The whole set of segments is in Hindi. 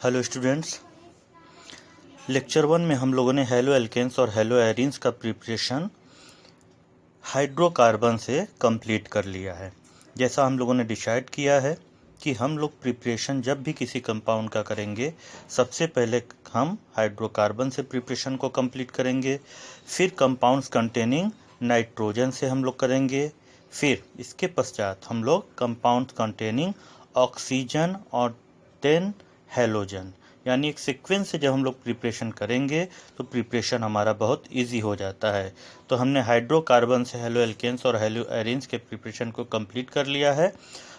हेलो स्टूडेंट्स, लेक्चर 1 में हम लोगों ने हेलो एल्केन्स और हेलो एरीन्स का प्रिपरेशन हाइड्रोकार्बन से कंप्लीट कर लिया है। जैसा हम लोगों ने डिसाइड किया है कि हम लोग प्रिपरेशन जब भी किसी कंपाउंड का करेंगे, सबसे पहले हम हाइड्रोकार्बन से प्रिपरेशन को कंप्लीट करेंगे, फिर कंपाउंड्स कंटेनिंग नाइट्रोजन से हम लोग करेंगे, फिर इसके पश्चात हम लोग कंपाउंड्स कंटेनिंग ऑक्सीजन और देन हेलोजन, यानी एक सीक्वेंस से जब हम लोग प्रिपरेशन करेंगे तो प्रिपरेशन हमारा बहुत इजी हो जाता है। तो हमने हाइड्रोकार्बन से हेलो एल्केन्स और हेलो एरीन्स के प्रिपरेशन को कंप्लीट कर लिया है।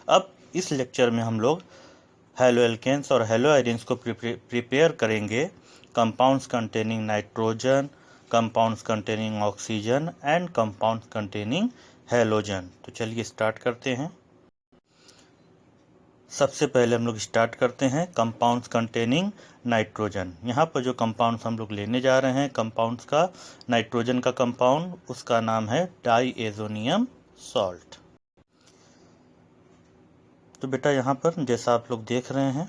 अब इस लेक्चर में हम लोग हेलो एल्केन्स और हेलो एरीन्स को प्रिपेयर करेंगे compounds containing nitrogen, compounds containing oxygen and compounds containing halogen. तो चलिए स्टार्ट करते हैं। सबसे पहले हम लोग स्टार्ट करते हैं कंपाउंड्स कंटेनिंग नाइट्रोजन। यहाँ पर जो कंपाउंड्स हम लोग लेने जा रहे हैं कंपाउंड्स का, नाइट्रोजन का कंपाउंड, उसका नाम है डाईएजोनियम सॉल्ट। तो बेटा यहाँ पर जैसा आप लोग देख रहे हैं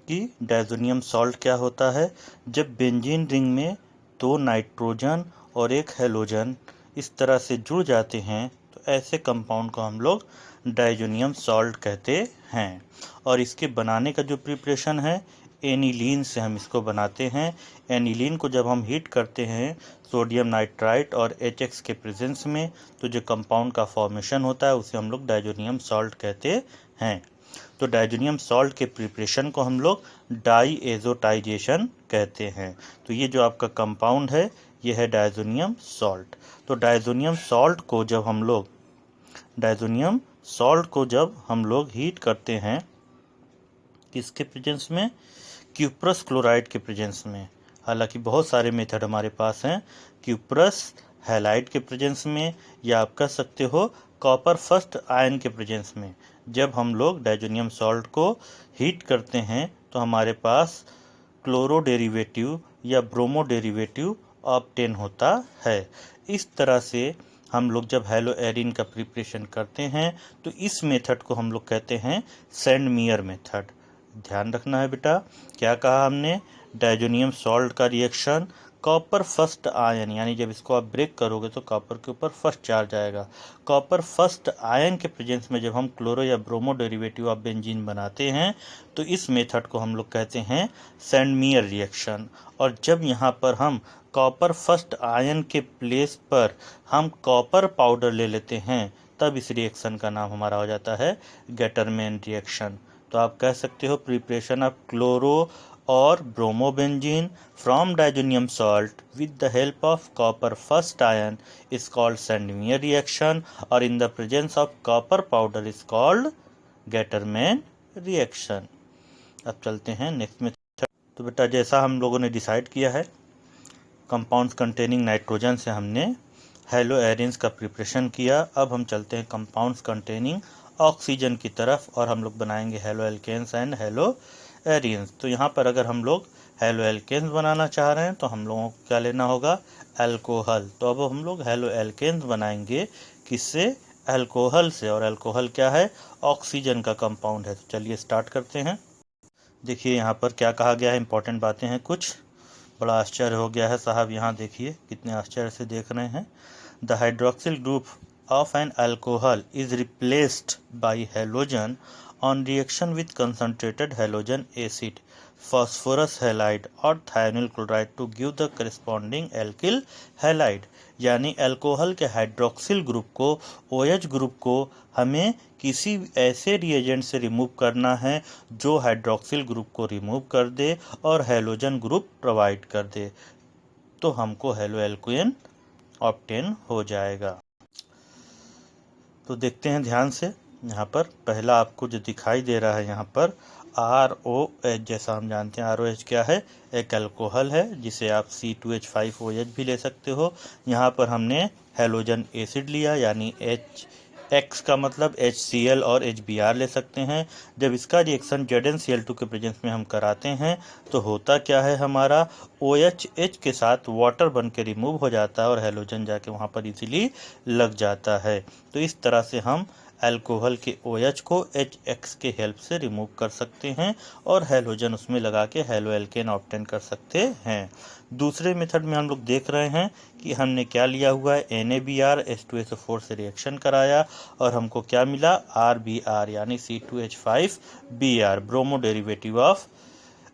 कि डायजोनियम सॉल्ट क्या होता है। जब बेंजीन रिंग में 2 नाइट्रोजन और 1 हेलोजन इस तरह से जुड़ जाते हैं तो ऐसे कंपाउंड को हम लोग डायजोनियम सॉल्ट कहते हैं। और इसके बनाने का जो प्रिपरेशन है, एनिलीन से हम इसको बनाते हैं। एनिलीन को जब हम हीट करते हैं सोडियम नाइट्राइट और HX के प्रेजेंस में, तो जो कंपाउंड का फॉर्मेशन होता है उसे हम लोग डायजोनियम सॉल्ट कहते हैं। तो डायजोनियम सॉल्ट के प्रिपरेशन को हम लोग डाईएजोटाइजेशन कहते हैं। तो ये जो आपका कंपाउंड है ये है डायजोनियम सॉल्ट। तो डायजोनियम सॉल्ट को जब हम लोग हीट करते हैं किसके प्रेजेंस में, क्यूप्रस क्लोराइड के प्रेजेंस में। हालांकि बहुत सारे मेथड हमारे पास हैं, क्यूप्रस हैलाइड के प्रेजेंस में, या आप कह सकते हो कॉपर फर्स्ट आयन के प्रेजेंस में। जब हम लोग डायजोनियम सॉल्ट को हीट करते हैं तो हमारे पास क्लोरो डेरिवेटिव या ब्रोमो डेरिवेटिव ऑब्टेन होता है। इस तरह से हम लोग जब हेलो एरीन का प्रिपरेशन करते हैं तो इस मेथड को हम लोग कहते हैं सेंडमेयर मेथड। ध्यान रखना है बेटा, क्या कहा हमने, डायजोनियम सॉल्ट का रिएक्शन कॉपर फर्स्ट आयन, यानी जब इसको आप ब्रेक करोगे तो कॉपर के ऊपर फर्स्ट चार्ज आएगा। कॉपर फर्स्ट आयन के प्रेजेंस में जब हम क्लोरो या ब्रोमो डेरिवेटिव ऑफ बेंजीन बनाते हैं तो इस मेथड को हम लोग कहते हैं सेंडमेयर रिएक्शन। और जब यहाँ पर हम कॉपर फर्स्ट आयन के प्लेस पर हम कॉपर पाउडर ले लेते हैं तब इस रिएक्शन का नाम हमारा हो जाता है गेटरमैन रिएक्शन। तो आप कह सकते हो प्रिपरेशन ऑफ क्लोरो और bromobenzene from diazonium salt with the help of copper first ion is called Sandmeyer reaction, और in the presence of copper powder is called Getterman reaction। अब चलते हैं नेक्स्ट मेथड। तो बेटा जैसा हम लोगों ने डिसाइड किया है कंपाउंड्स कंटेनिंग नाइट्रोजन से हमने हेलो एरीन्स का प्रिपरेशन किया। अब हम चलते हैं कंपाउंड्स कंटेनिंग ऑक्सीजन की तरफ और हम लोग बनाएंगे halo alkanes and halo arenes. तो यहाँ पर अगर हम लोग हेलो एल्केन्स बनाना चाह रहे हैं तो हम लोगों को क्या लेना होगा, अल्कोहल। तो अब हम लोग हेलो एल्केन्स बनाएंगे किससे, अल्कोहल से। और अल्कोहल क्या है, ऑक्सीजन का कंपाउंड है। तो चलिए स्टार्ट करते हैं। देखिए यहाँ पर क्या कहा गया है, इंपॉर्टेंट बातें हैं कुछ। बड़ा आश्चर्य हो गया है साहब, यहाँ देखिए कितने आश्चर्य से देख रहे हैं। The hydroxyl group of an alcohol is replaced by halogen on reaction with concentrated halogen acid, phosphorus halide or thionyl chloride to give the corresponding alkyl halide। यानी अल्कोहल के हाइड्रोक्सिल ग्रुप को, OH ग्रुप को हमें किसी ऐसे रिएजेंट से रिमूव करना है जो हाइड्रोक्सिल ग्रुप को रिमूव कर दे और हेलोजन ग्रुप प्रोवाइड कर दे, तो हमको हेलो एल्केन ऑब्टेन हो जाएगा। तो देखते हैं ध्यान से। यहाँ पर पहला आपको जो दिखाई दे रहा है यहाँ पर ROH, जैसा हम जानते हैं ROH क्या है, एक अल्कोहल है जिसे आप C2H5OH भी ले सकते हो। यहाँ पर हमने हेलोजन एसिड लिया, यानी X का मतलब HCl और HBr ले सकते हैं। जब इसका रिएक्शन ZnCl2 के प्रेजेंस में हम कराते हैं तो होता क्या है, हमारा OH के साथ वाटर बन के रिमूव हो जाता है और हेलोजन जाके वहाँ पर इजीली लग जाता है। तो इस तरह से हम अल्कोहल के OH को HX के हेल्प से रिमूव कर सकते हैं और हैलोजन उसमें लगा के हैलो एल्केन ऑब्टेन कर सकते हैं। दूसरे मेथड में हम लोग देख रहे हैं कि हमने क्या लिया हुआ है, NaBr H2SO4 से रिएक्शन कराया और हमको क्या मिला, RBr यानी C2H5Br bromo derivative of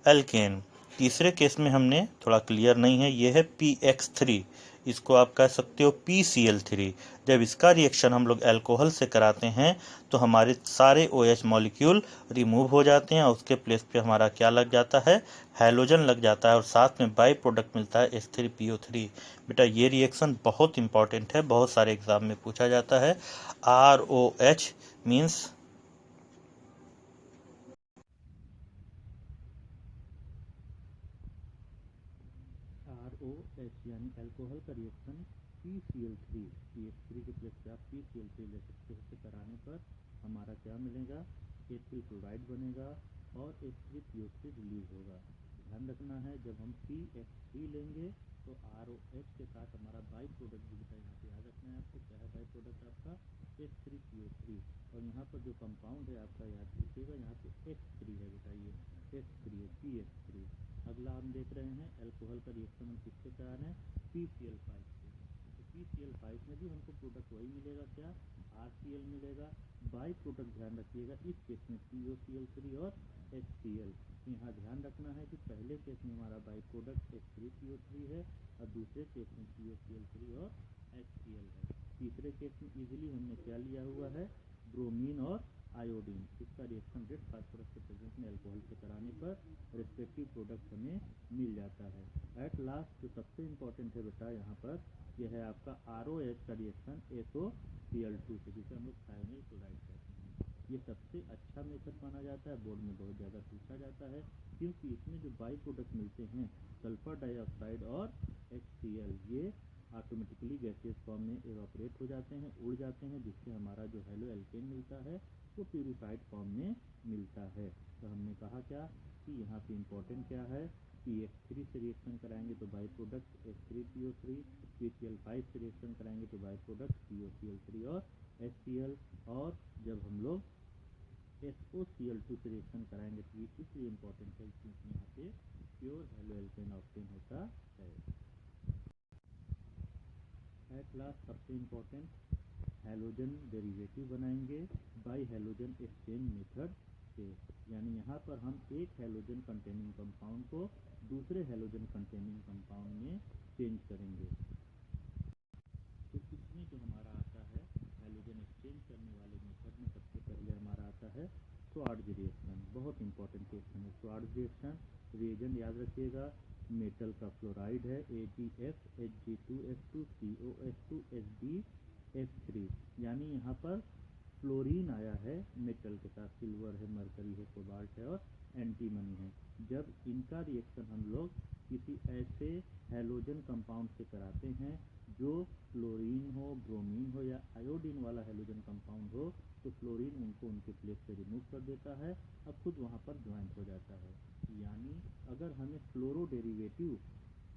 alkene. तीसरे केस में हमने थोड़ा क्लियर नहीं है, ये है PX3, इसको आप कह सकते हो PCl3। जब इसका रिएक्शन हम लोग अल्कोहल से कराते हैं तो हमारे सारे OH मॉलिक्यूल रिमूव हो जाते हैं और उसके प्लेस पे हमारा क्या लग जाता है, हैलोजन लग जाता है और साथ में बाई प्रोडक्ट मिलता है H3PO3। बेटा ये रिएक्शन बहुत इंपॉर्टेंट है, बहुत सारे एग्जाम में पूछा जाता है। ROH मीन्स ROH यानी अल्कोहल का रिएक्शन PCl3, CH3 के प्लेस पे आप PCl3 ले सकते हो। इसे कराने पर हमारा क्या मिलेगा, एथिल क्लोराइड बनेगा और H3PO3 रिलीज होगा। ध्यान रखना है जब हम PX3 लेंगे तो ROH के साथ हमारा बाई प्रोडक्ट भी बेटा यहाँ पे याद रखना है आपको, क्या है बाई प्रोडक्ट आपका, H3PO3। और यहाँ पर जो कंपाउंड है आपका याद रखिएगा, यहाँ पे H3 है बेटा, ये H3 है, PH3। अगला हम देख रहे हैं अल्कोहल का रिएक्शन हम किससे करा रहे हैं, PCl5 से। तो PCl5 में भी हमको प्रोडक्ट वही मिलेगा, क्या, RCl मिलेगा। बाई प्रोडक्ट ध्यान रखिएगा इस केस में POCl3 और HCl। यहाँ ध्यान रखना है कि पहले केस में हमारा बाई प्रोडक्ट H3PO3 है और दूसरे केस में POCl3 और HCl है। तीसरे केस में इजीली हमने क्या लिया हुआ है, ब्रोमीन और आयोडीन। इसका रिएक्शन रेट फास्फोरस के प्रेजेंस में अल्कोहल से कराने पर रिस्पेक्टिव प्रोडक्ट हमें मिल जाता है। एट लास्ट जो सबसे इम्पोर्टेंट है बेटा यहाँ पर, यह है आपका ROH का रिएक्शन SOCl2 से, जिसे हम लोग थायोनिल क्लोराइड कहते हैं। ये सबसे अच्छा मेथड माना जाता है, बोर्ड में बहुत ज़्यादा पूछा जाता है क्योंकि इसमें जो बाई प्रोडक्ट मिलते हैं सल्फर डाइऑक्साइड और HCl, ये ऑटोमेटिकली गैसियस फॉर्म में एवापोरेट हो जाते हैं, उड़ जाते हैं, जिससे हमारा जो हैलो एल्केन मिलता है वो प्यूरिफाइड फॉर्म में मिलता है। तो हमने कहा क्या कि यहाँ पे इम्पोर्टेंट क्या है, PX3 से रिएक्शन कराएंगे तो बाई प्रोडक्ट H3PO3, PCl5 से रिएक्शन कराएंगे तो बाई प्रोडक्ट POCl3 और HCl। और जब हम लोग SOCl2 से रिएक्शन कराएंगे तो ये इसलिए इम्पोर्टेंट है क्योंकि यहाँ पे प्योर हैलो एल्केन ऑब्टेन होता है। एट लास्ट सबसे इम्पोर्टेंट, हैलोजन डेरिवेटिव बनाएंगे बाई हैलोजन एक्सचेंज मेथड से। यानी यहाँ पर हम एक हैलोजन कंटेनिंग कंपाउंड को दूसरे हैलोजन कंटेनिंग कंपाउंड में चेंज करेंगे। तो इसमें जो हमारा आता है हैलोजन एक्सचेंज करने वाले मेथड में सबसे पहले हमारा आता है स्वार्ट्ज रिएक्शन। बहुत इंपॉर्टेंट क्वेश्चन है स्वार्ट्ज रिएक्शन। रिएजेंट याद रखिएगा, मेटल का फ्लोराइड है AgF Hg2S2 COH2 HdF3। यानी यहाँ पर फ्लोरीन आया है मेटल के साथ, सिल्वर है, मरकरी है, कोबाल्ट है और एंटीमनी है। जब इनका रिएक्शन हम लोग किसी ऐसे हैलोजन कंपाउंड से कराते हैं जो फ्लोरीन हो, ब्रोमीन हो या आयोडीन वाला हैलोजन कंपाउंड हो, तो फ्लोरीन उनको उनके प्लेस से रिमूव कर देता है, अब खुद वहाँ पर ज्वाइंट हो जाता है। यानी अगर हमें फ्लोरो डेरिवेटिव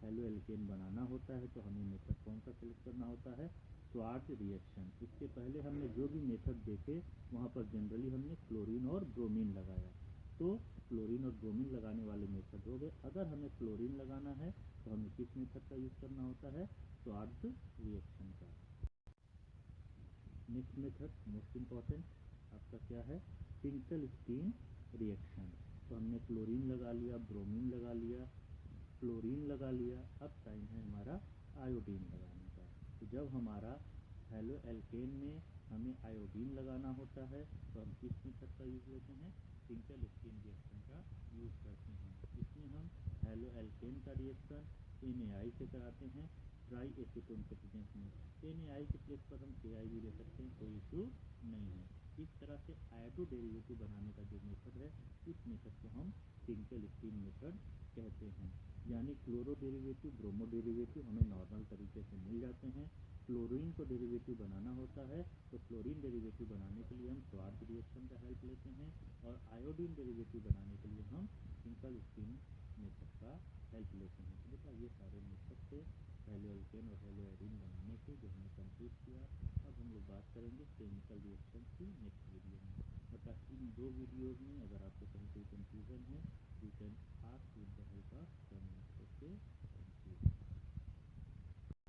हैलो एल्केन बनाना होता है तो हमें मेथड कौन सा सेलेक्ट करना होता है, स्वार्ट्ज रिएक्शन। इसके पहले हमने जो भी मेथड देखे वहाँ पर जनरली हमने क्लोरीन और ब्रोमीन लगाया, तो क्लोरीन और ब्रोमीन लगाने वाले मेथड हो गए। अगर हमें क्लोरीन लगाना है तो हमें किस मेथड का यूज़ करना होता है, स्वार्ट्ज रिएक्शन का। नेक्स्ट मेथड मोस्ट इम्पॉर्टेंट आपका क्या है, फिंकेलस्टीन रिएक्शन। तो हमने क्लोरीन लगा लिया, ब्रोमीन लगा लिया, क्लोरीन लगा लिया, अब टाइम है हमारा आयोडीन लगाने का। तो जब हमारा हैलो एल्केन में हमें आयोडीन लगाना होता है तो हम किस मेथड का यूज़ लेते हैं, फिंकेलस्टीन रिएक्शन का यूज़ करते हैं। इसमें हम हैलो एल्केन का रिएक्शन NaI से कराते हैं ट्राई एसीटोन के प्रेजेंस में। NaI के प्लेस पर हम KI भी ले सकते हैं, कोई इशू नहीं है। इस तरह से आयोडो डेरिवेटिव बनाने का जो मेथड है इस मेथड को हम फिंकेलस्टीन मेथड कहते हैं। यानी क्लोरो डेरिवेटिव, ब्रोमो डेरिवेटिव हमें नॉर्मल तरीके से मिल जाते हैं। क्लोरीन को डेरिवेटिव बनाना होता है तो क्लोरीन डेरिवेटिव बनाने के लिए हम स्वार्ट्ज रिएक्शन का हेल्प लेते हैं और आयोडीन डेरिवेटिव बनाने के लिए हम फिंकेलस्टीन मेथड का हेल्प लेते हैं। तो बेटा ये सारे मेथड थे हेलो एल्केन और हेलो एरीन बनाने के, जो हमने कंप्लीट किया। अब हम लोग बात करेंगे केमिकल रिएक्शन की नेक्स्ट वीडियो में। अतः इन दो वीडियोज़ में अगर आपको